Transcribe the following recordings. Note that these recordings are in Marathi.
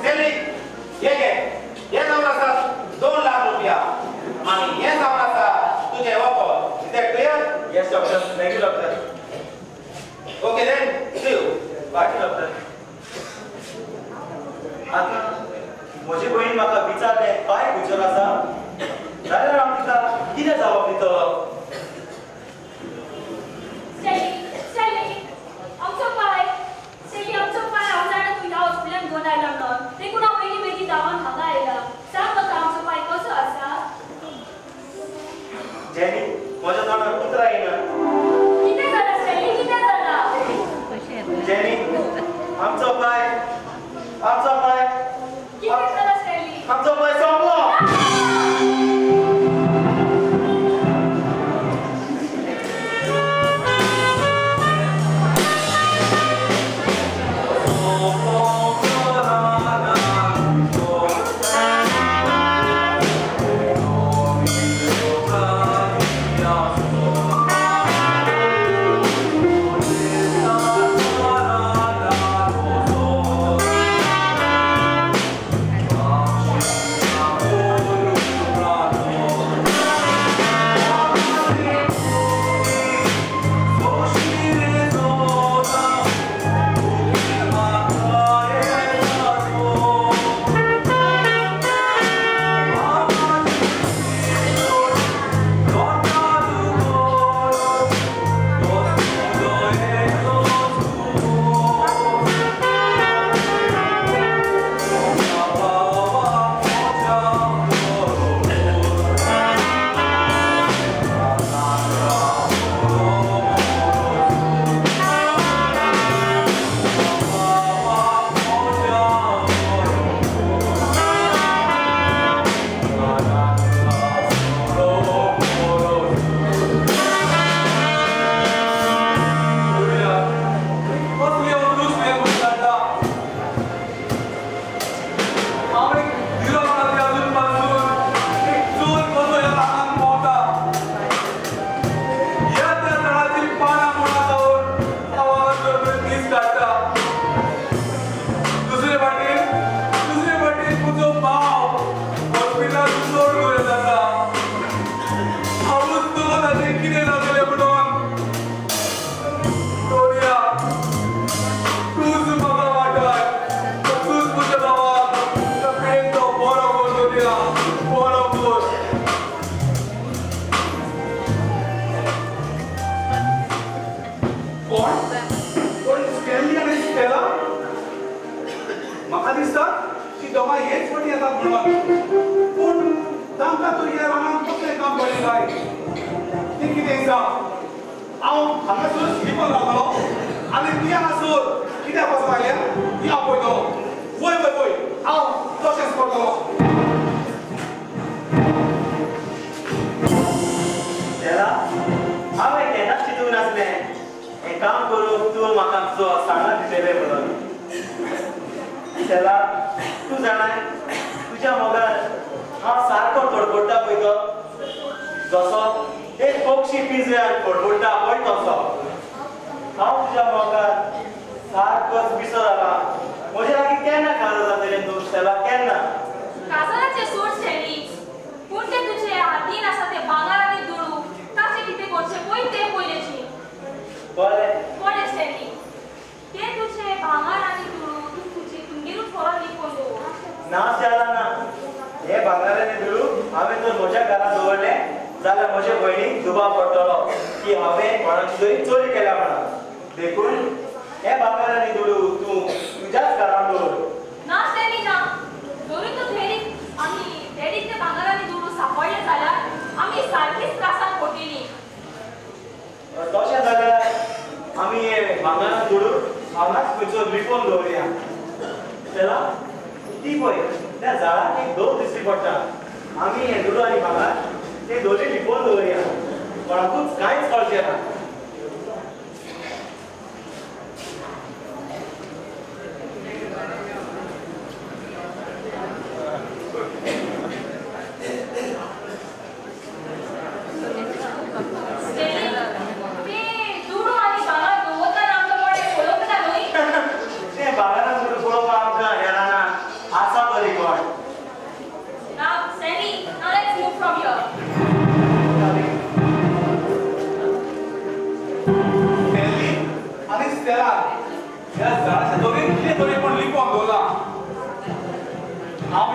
सेली ये घे ये जावन आसा 2 लाख रुपया आणि हे जावन आसा तुझे offer is that clear yes doctor thank you doctor okay then see you bye doctor आता म्हजी बहीण म्हाका विचारले काय फ्युचर आसा जाल्यार हांव तिका कितें जबाब दितलो जेनी माझ्या तोंडार उतर येना जेनी आमचो पाय संपलो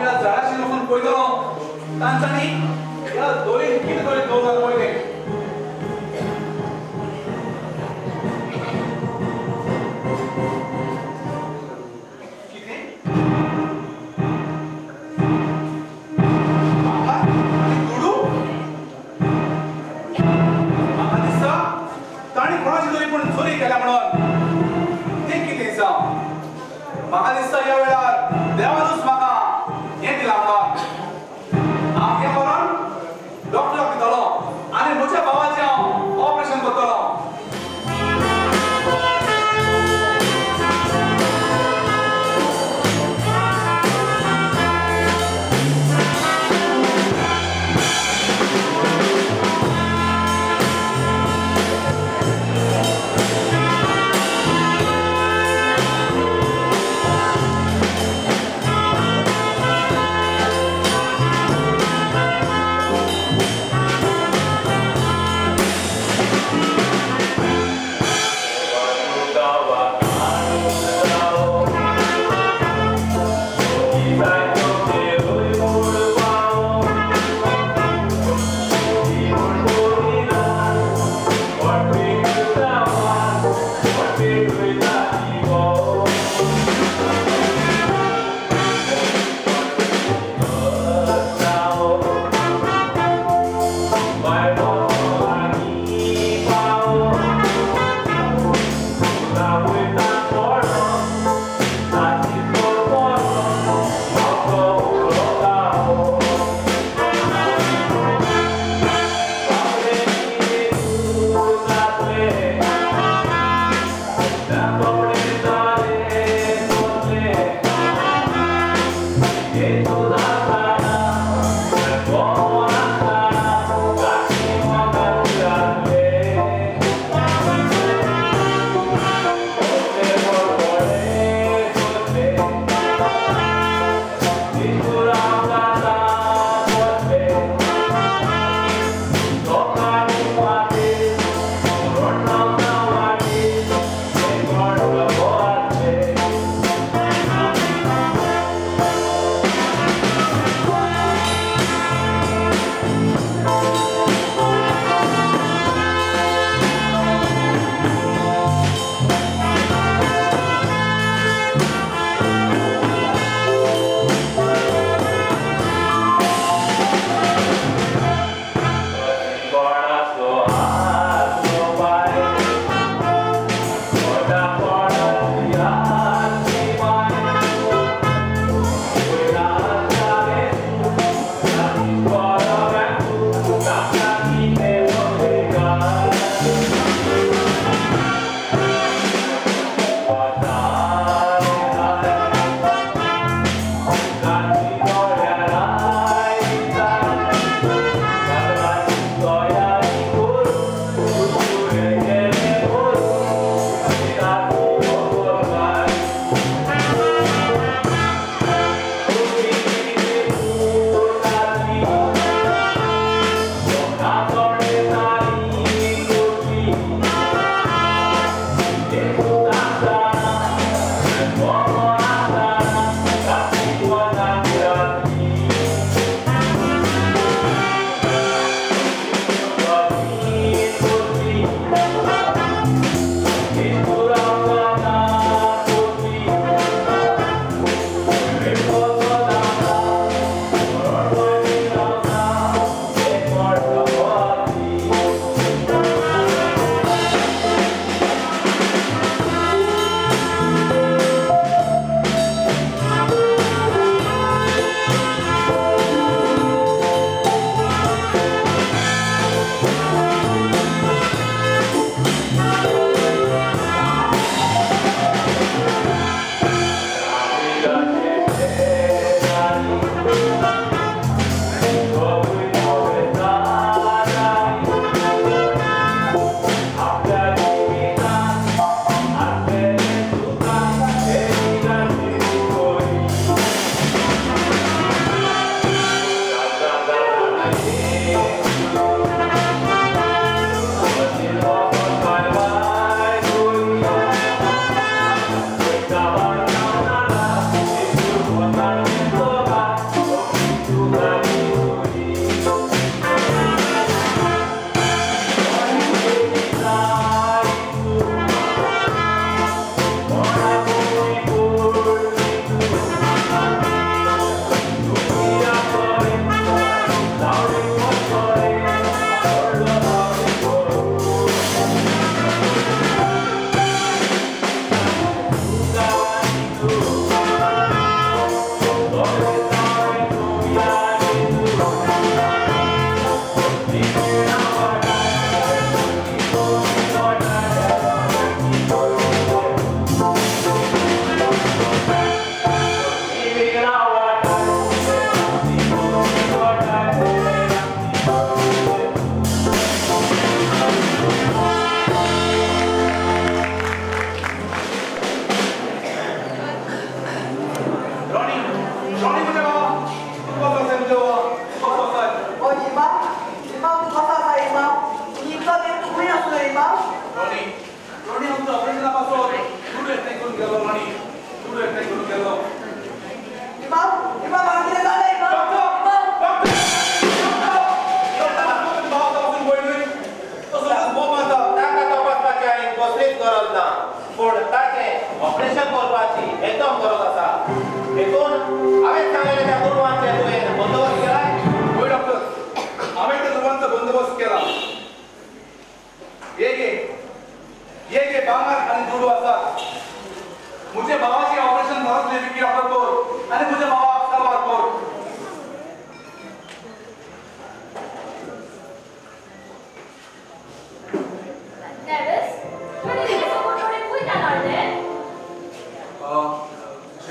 या झाडाशी लोकून पळयतलो तांच्यांनी ह्या दोरीन कितें तरी दवरला पळय म्हाका दिसता ह्या वेळार देवानूच म्हाका हें दिलां म्हणून हांव हें करून डॉक्टराक दितलो आनी म्हज्या भावाचें हांव ऑपरेशन करतलो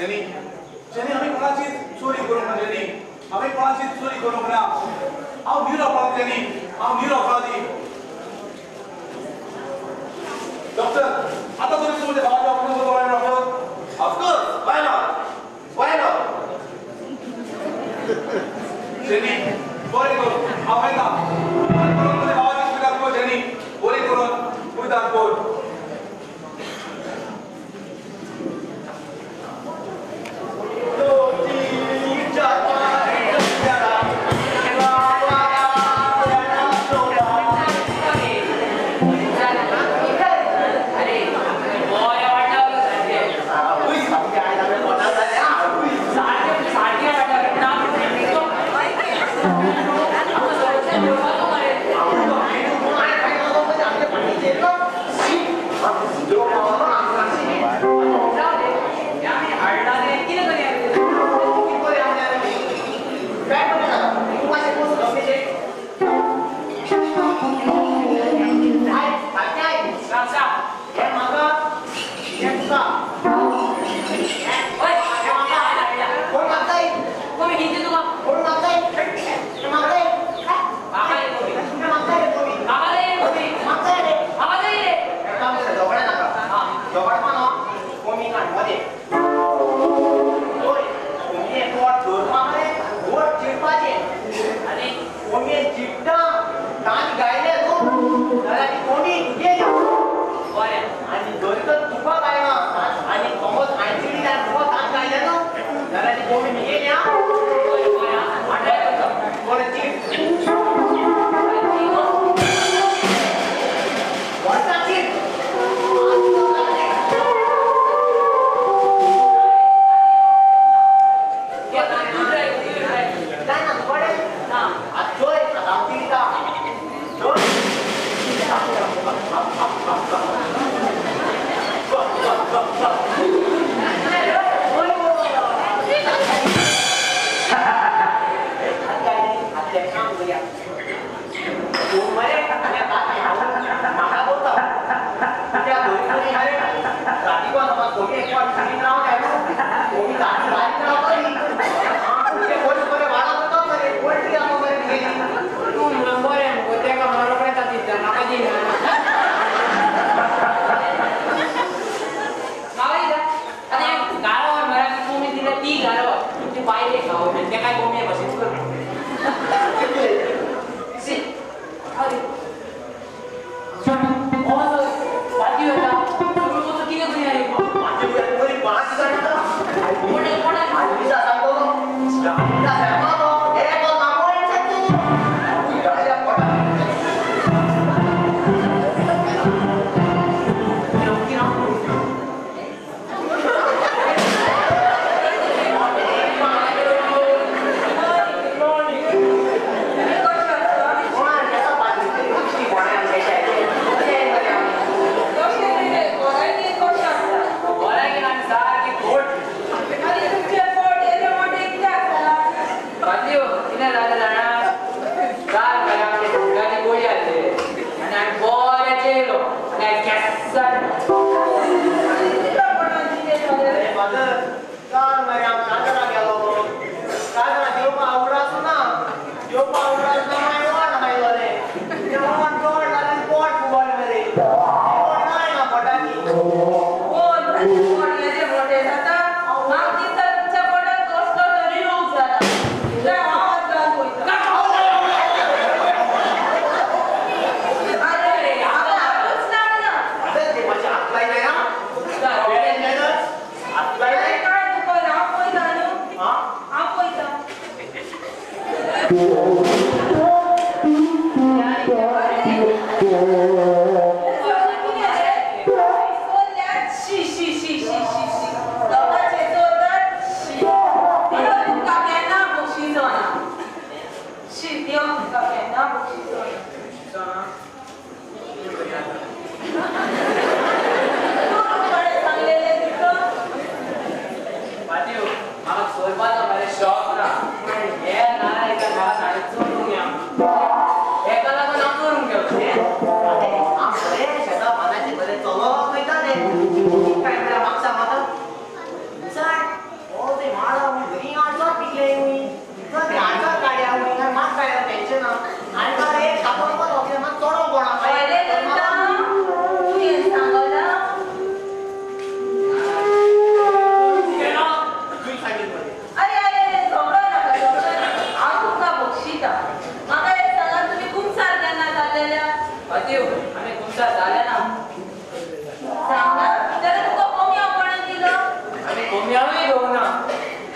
जेनी आम्ही कोणाची चोरी करू ना जेनी आम्ही कोणाची चोरी करू ना हांव निरपराधी जेनी हांव निरपराधी डॉक्टर आता तरी तुमच्या भावाच्या ऑपरेशन करायला doctor of course why not jenny बरे करू हांव आहे ना तुमच्या भावाची सुविधा करू जेनी बरे करून सुविधा करू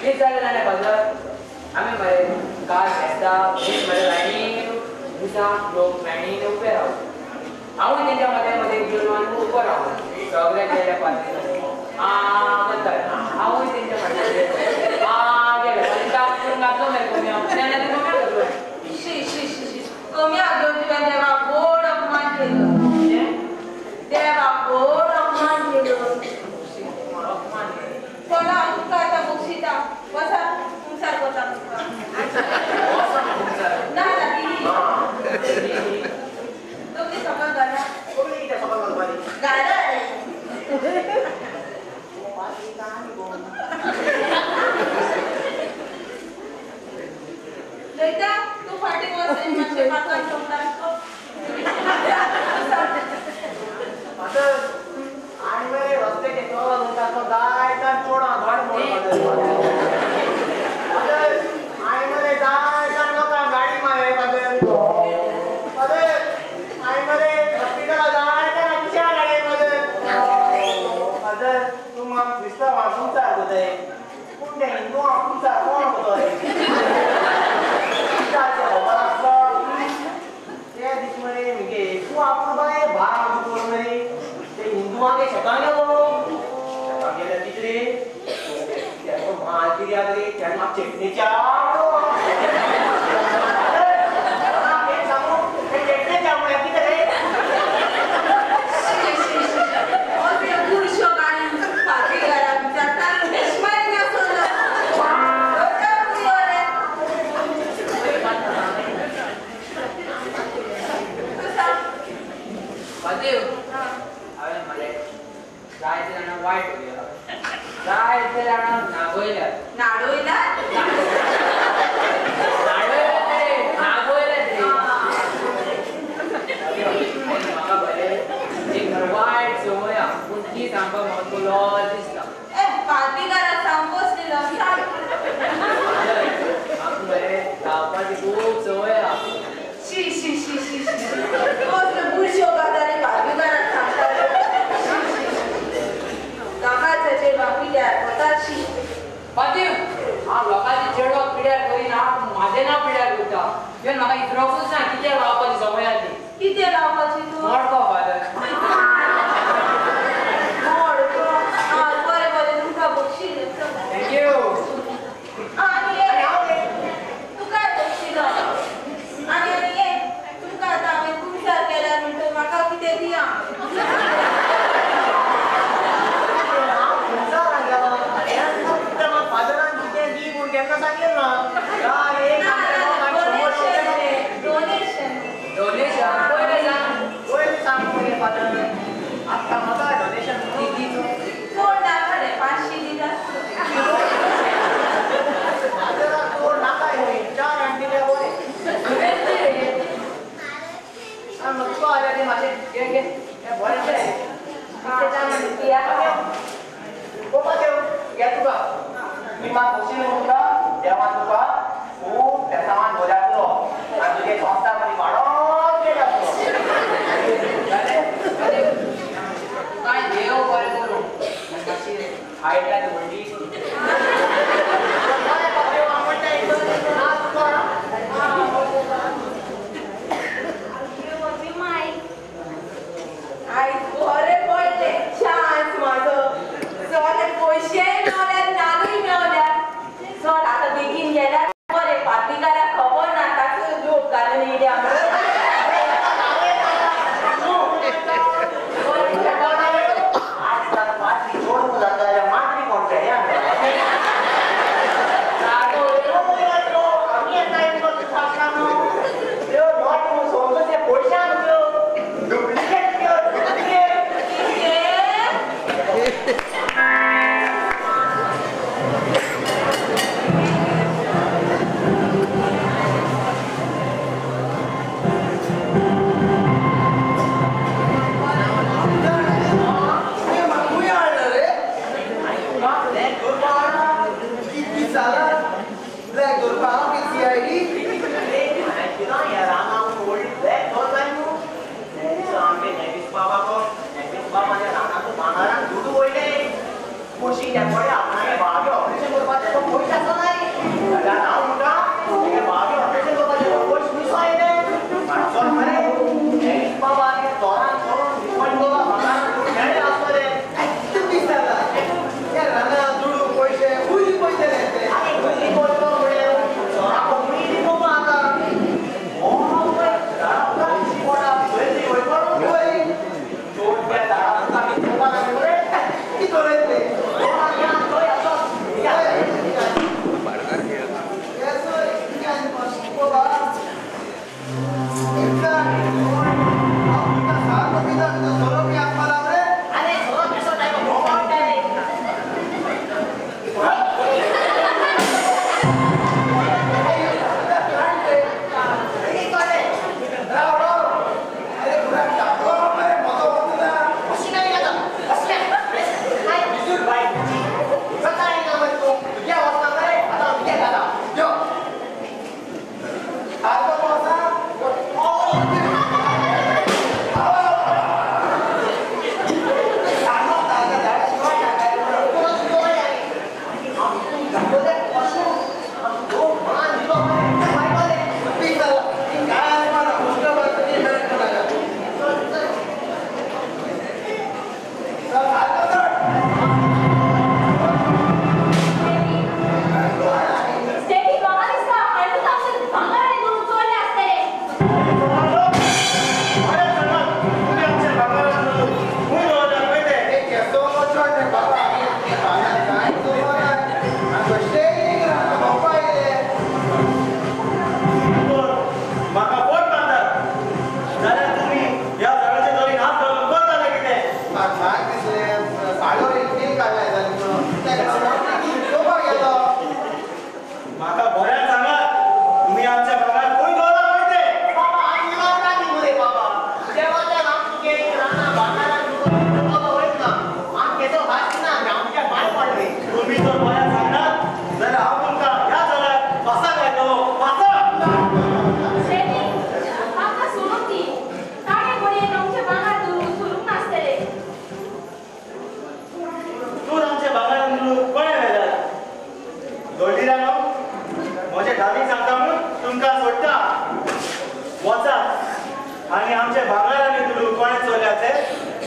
किती झालं नाही बाजार आम्ही मरे काल फेस्ता बीच मध्ये लाईनीन दिसा लोक लाईनीन उभे राहू आम्ही त्यांच्या मध्ये गेलो आणि उभं राहू सगळ्या गेल्या पाठी म्हणतात आम्ही त्यांच्या मध्ये गेलो आणि काम करून घातलं नाही कोणी त्यांना ते कमी करतो कमी आलो तुला देवा गोड अपमान केलं देवा गोड अपमान केलं चला तुका आता बक्षीता बसा तुमसार बसा ना तुम्ही सकाळ गाणं गाणं लैता तू फाटी बस म्हणजे पाका सोडणार आणि वे रस्ते घेतो म्हणतात तो गाय का थोडा धड मोड आई मध्ये गाय का नका गाडी मारे अरे आई मध्ये हॉस्पिटलला जाय का आमच्या गाडीमध्ये अरे तू मग विस्तार वाचून चालत होते कोणत्या हिंदू आमचा कोण होतोय त्या दिसमध्ये म्हणजे तू आपण बाय भार करून नाही ते हिंदू मागे शेतान गेल्या तिकडे त्याचं मालगिरी आली त्यांना चटणीच्या वाईट जायचं जाणं नागोयला नाडोईला म्हाका बरे एक वायट सवय पूण ती सांगपाक म्हाका तुलो दिसता पार्टीकाराक सांगोच दिलो म्हाका बरे धांवपाची खूब सवय शी शी शी शी कसले बुरश्यो गजाली पार्टीकाराक सांगता लोकांचे पिड्यार वताची पातीव हांव लोकांची चेडवाक पिड्यार करिना म्हाजें नांव पिड्यार करता तुवें म्हाका इतरोकूच ना कितें लावपाची संवय आसली कितें लावपाची तूं मडको फादर बरें बरें तुमकां बक्षीस थँक्यू तुका बक्षीस आनी ये तुमकां आतां हांवें तुमच्यार केल्यार म्हणटा म्हाका कितें दिया त्या आपण बागे ऑपरेशन करपाक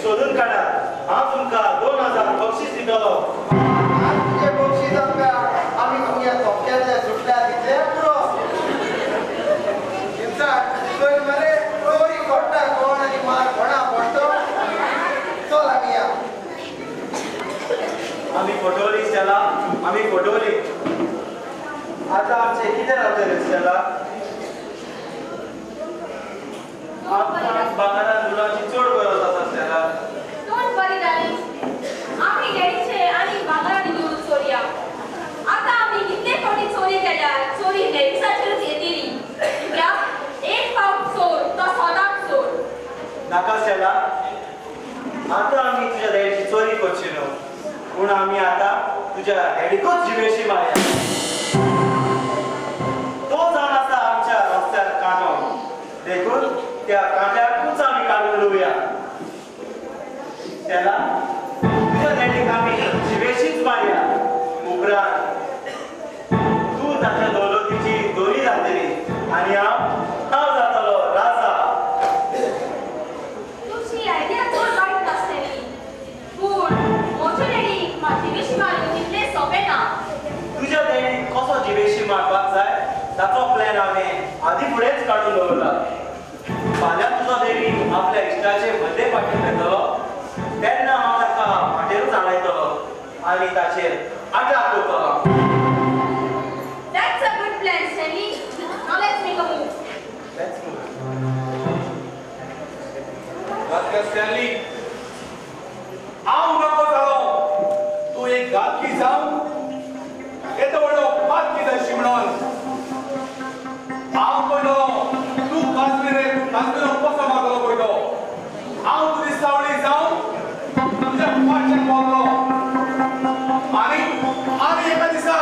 सोडून काढा हांव तुमकां 2000 बक्षीस दितलो तुझे बक्षीस आम्ही तुमच्या तोक्यातल्या सुटल्या तितले पुरो मरे चोरी कोट्टा कोण आणि मार कोणा पडतो चल आम्ही या आम्ही फोटोली स्टेला आम्ही फोटोली आता आमचे किती रावतले स्टेला बांगारात मुलांची चोड बरोबर आसा स्टेला दोन बरी जाली आम्ही गेडीचे आणि बांगारांनी दूर चोरया आता आम्ही कितले कोटी चोरी केल्या चोरी लेडीसाचेरच येतली कित्या एक पावट चोर तो सदांच चोर नाका स्टेला आता आम्ही तुझ्या डॅडीची चोरी करची न्हू पूण आम्ही आता तुझ्या डॅडीकूच जिवेशी मारया तो जाण आसा आमच्या रस्त्यार कांटो देखून त्या कांट्याकूच आम्ही काढून उडोवया त्याला तुझ्या डॅडीक आम्ही जिवेशीच मारया उपरांत तू ताच्या दौलतीची दोरी जातली आणि हांव जातलो राजा तुझी आयडिया चोर वाईट नसतली पूण म्हज्या डॅडीक म्हाजी विशी मारून तितले सोंपे ना तुझ्या डॅडीक कसो जिवेशी मारपाक जाय ताचो प्लॅन हांवें आदी फुडेंच काडून दवरला फाल्यां तुजो डॅडी आपल्या इश्टाचे बर्थडे पार्टी घेतलो तेन्ना हांव ताका फाटेरूच हाडयतलो आनी ताचेर अटॅक करतलो That's a good plan, Stanley. Now let's make a move. Let's move. Dr. Stanley, हांव नको जालो तूं एक गांवकी जावन येतो व्हडलो पातकी जायशी म्हणून हांव पळयलो तूं काश्मीरान कसो मारलो पळयलो हांव तुजी सावळी जावन तुज्या फाटल्यान पावलो आनी एका दिसा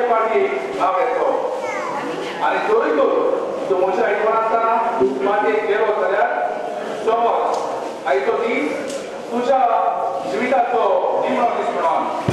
पाठी भाग येतो आणि चोरी करून तो मोठ्या आयकोन असताना मागे गेलो जाल्यार समज आयतो ती तुझ्या जिविताचो निमणो दीस म्हणून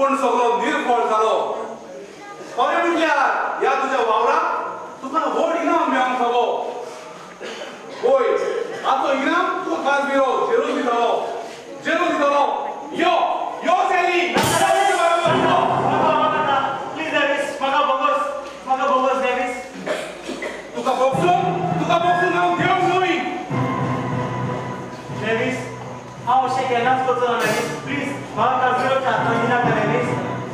पूण सगळो निर्फळ जालो खरें म्हटल्यार ह्या तुज्या वावराक तुका व्हड इनाम मेळोंक फावो होय आतां इनाम तुका काजबिरो जेरून दितलो यो यो सेली प्लीज डेविस म्हाका बोगस डेविस तुका बॉक्सून हांव घेवंक न्हय डेविस हांव अशें केन्नाच करचो ना डेविस प्लीज म्हाका काजबिरोच्या हातान दिनाका डेविस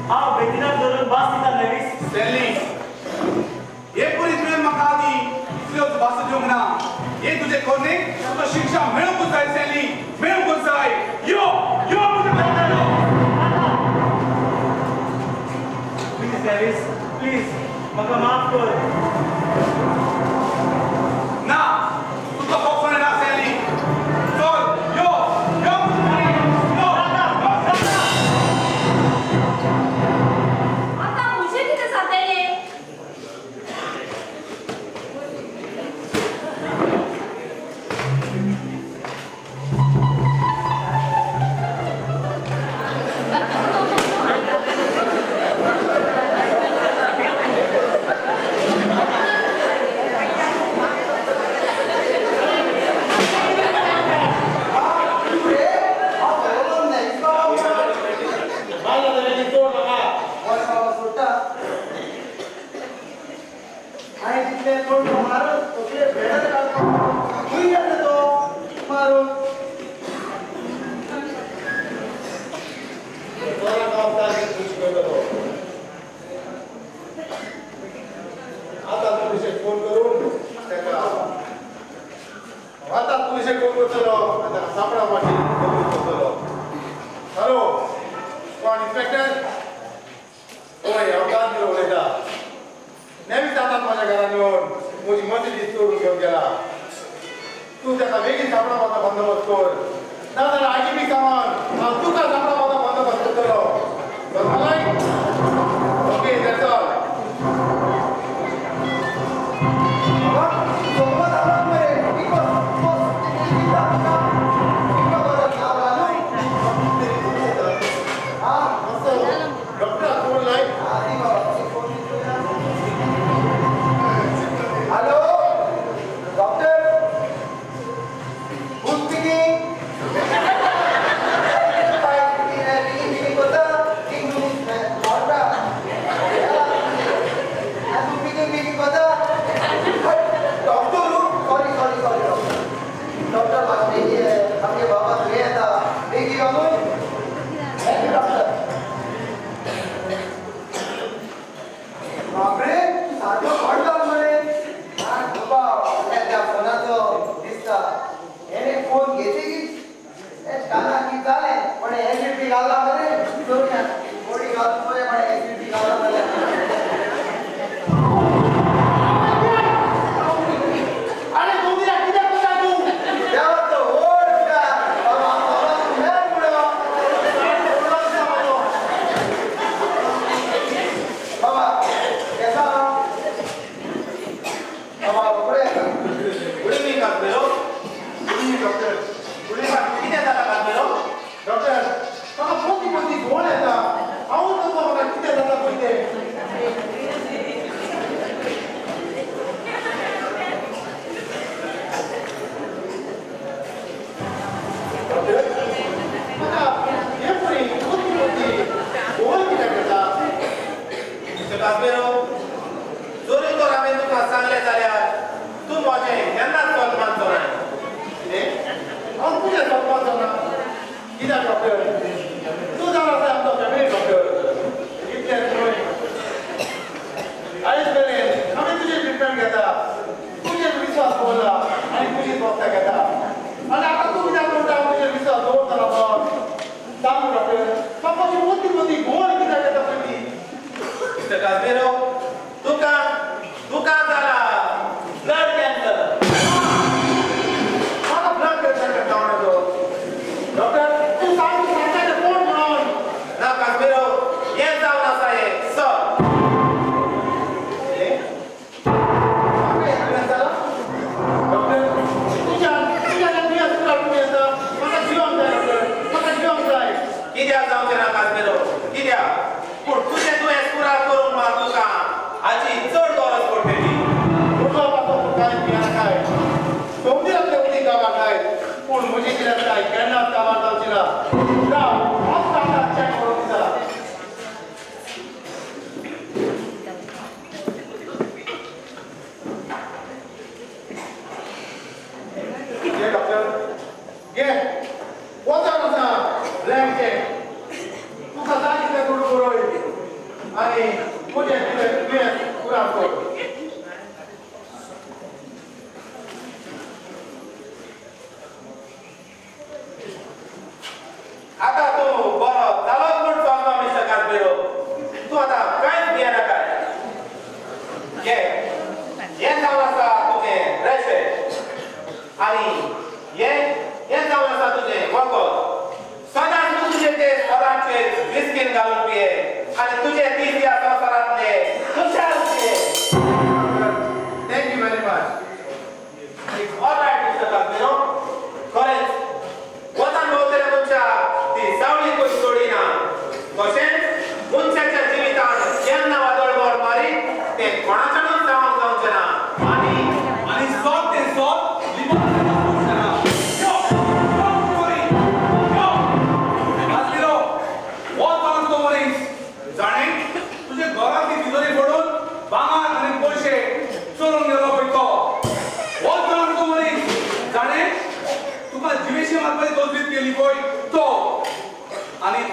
हांव बेगिनाक धरून बास दिता डेविस सेली हे पुरी तुवें म्हाका आदी इतल्योच भास दिवंक ना हे तुजे कोन्नेक तुका शिक्षा मेळूंकूच जाय सेली मेळूंकूच जाय यो यो प्लीज डेविस प्लीज म्हाका माफ कर ना तुका बॉक्सून ना सेली चल यो यो आता मुझे कितें जातलें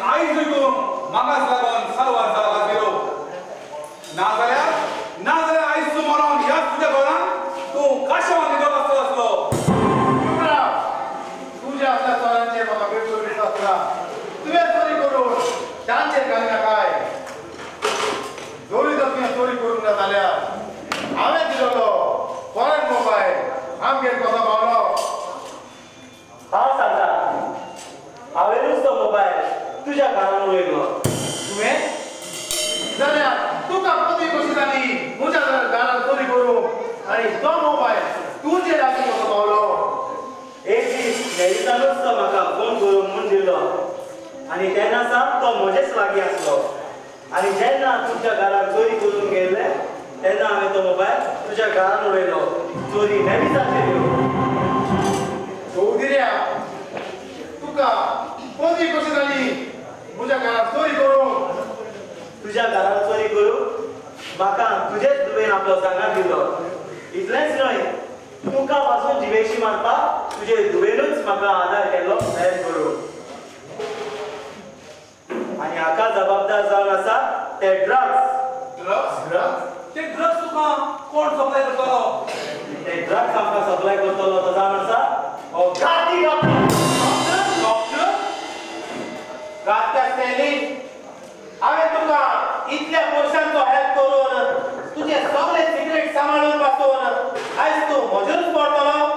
आईज विकून म्हाकाच लागून सारवार जावपाक गेलो नाजाल्यार आईज तूं मरोन ह्याच तुज्या घरान तूं काश्यावान न्हिदोत आसलो तुझ्या आपल्या चोरांचेर म्हाका बिलकुल विश्वास ना तुवें चोरी करून तांचेर घालिना काय जोरी जर तुवें चोरी करूंक ना जाल्यार हांवें दिलोलो फॉरेन मोबायल आमगेर कसो पावलो हांव सांगता हांवेनूच तो मोबायल तुज्या घरान उडयलो तुवें जाल्यार तुका पती कशी जाली म्हज्या घरान चोरी करूंक आनी तो मोबायल तुजे लागीं कसो पावलो एक दीस मेरितानूच तो म्हाका फोन करून म्हूण दिलो आनी तेन्ना सावन तो म्हजेच लागीं आसलो आनी जेन्ना तुमच्या घरान चोरी करून गेल्ले तेन्ना हांवें तो मोबायल तुज्या घरान उडयलो चोरी नेविसाचेर चौधऱ्या तुका पती कशी जाली म्हज्या घरान चोरी करूंक तुज्या घरान चोरी करूंक म्हाका तुजेच तुवें आपलो सांगात दिलो इतलेंच न्हय तुका पासून जिवेशी मारपाक तुजे दुवेनूच म्हाका आदार केलो हेल्प करूंक आनी हाका जबाबदार जावन आसा ते ड्रग्स ते ड्रग्स तुका कोण सप्लाय करतलो ते ड्रग्स आमकां सप्लाय करतलो तो जावन आसा हो गाती डॉक्टर रातच्या स्टॅलिन हांवें तुका इतल्या पयशांचो हेल्प करून तुजे सगळे सिक्रेट सांबाळून पासून आयज तूं म्हजेरूच पडटलो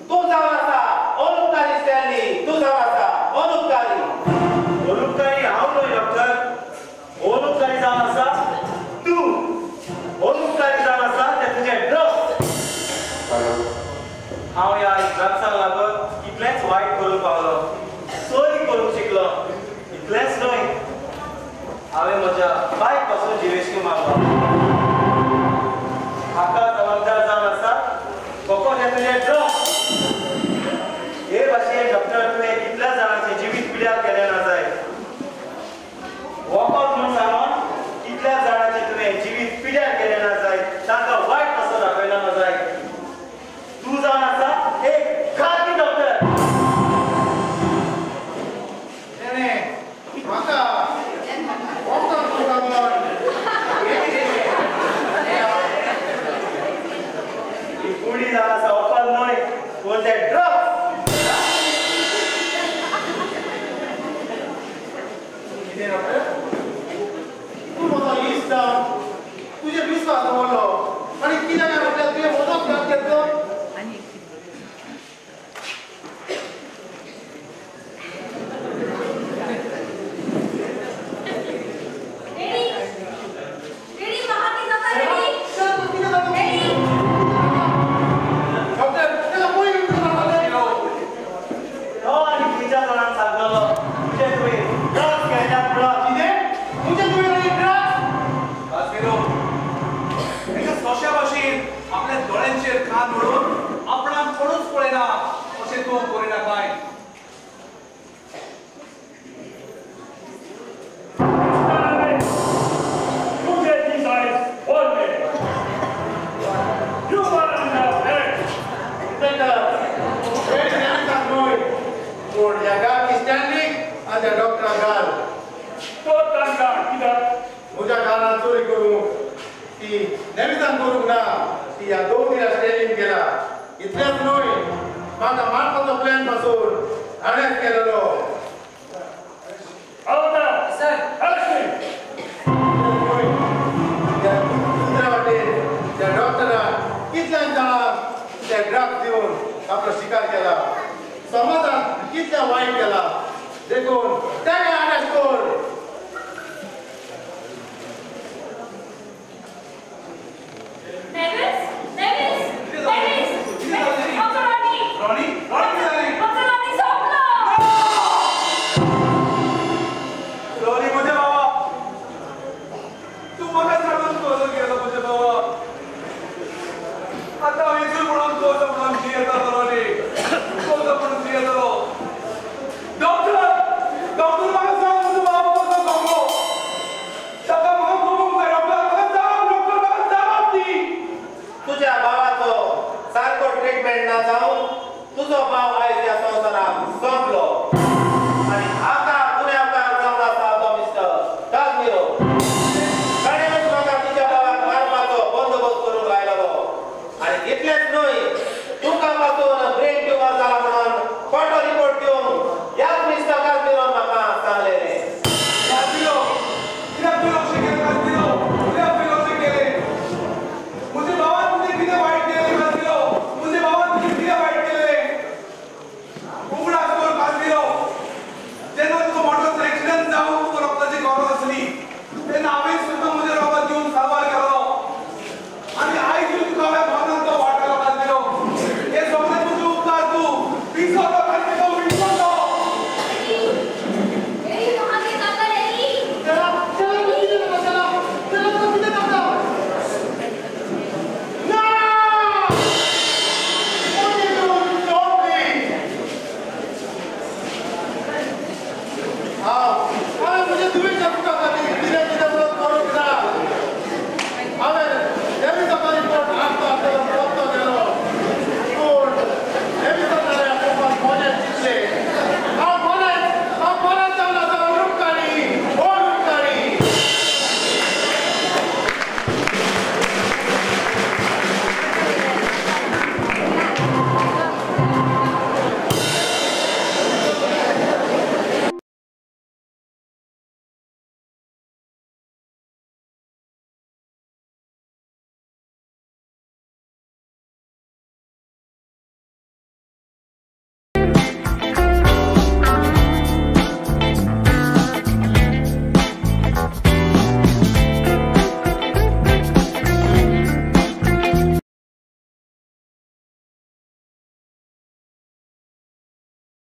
तूं जावन आसा अनुपकारी स्टॅलिन तूं जावन आसा अनुपकारी हांव न्हय डॉक्टर अनुपकारी जावन आसा तूं अनुपकारी जावन आसा ते तुजे ड्रग्स हांव ह्या ड्रग्साक लागून कितलेंच वायट करूंक पावलो चोरी करूंक शिकलो इतलेंच न्हय हांवें म्हज्या बायक पासून जिवेशी मारलो हाका जबाबदार जावन आसा फकत हे तुजे ड्रग्स हे भाशेन डॉक्टर तुवें कितल्या जाणांचे जिवीत पिड्यार केलें ना जाय वखद म्हूण सांगून कितल्या जाणांचे तुवें जिवीत पिड्यार केलें ना जाय तांकां वायट कसो दाखयलो ना जाय तूं जावन आसा एक घाती डॉक्टर म्हाका वखद तुका ही कुडी जावन आसा वखद न्हय पूण ते ड्रग्स तूं म्हाका लिस्ट तुजे विश्वास दवरलो आनी कितें काय म्हटल्यार तुवें मदत काम केलो आपल्या दोळ्यांचेर कान म्हणून आपणाक कोणूच पळयना अशें तूं करिना काय पूण ह्या गांवची स्टँडींग आनी त्या डॉक्टराक घाल म्हज्या घरान चोरी करूंक ती नेवितान करूंक ना ती ह्या दोन स्टँडींग केला इतलेंच न्हय म्हाका मारपाचो प्लॅन पासून हांवेंच केलेलो दुसऱ्या वाटेन त्या डॉक्टरान कितल्याच जाणांक ते ड्रग्स दिवन आपलो शिकार केला समाजात कितल्या वायट केला देखून त्या